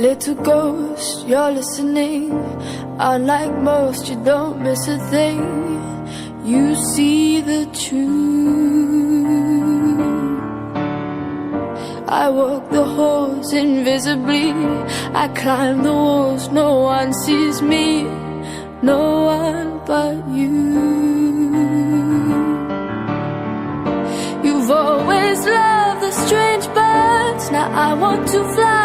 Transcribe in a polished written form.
Little ghost, you're listening. Unlike most, you don't miss a thing. You see the truth. I walk the halls invisibly. I climb the walls, no one sees me. No one but you. You've always loved the strange birds. Now I want to fly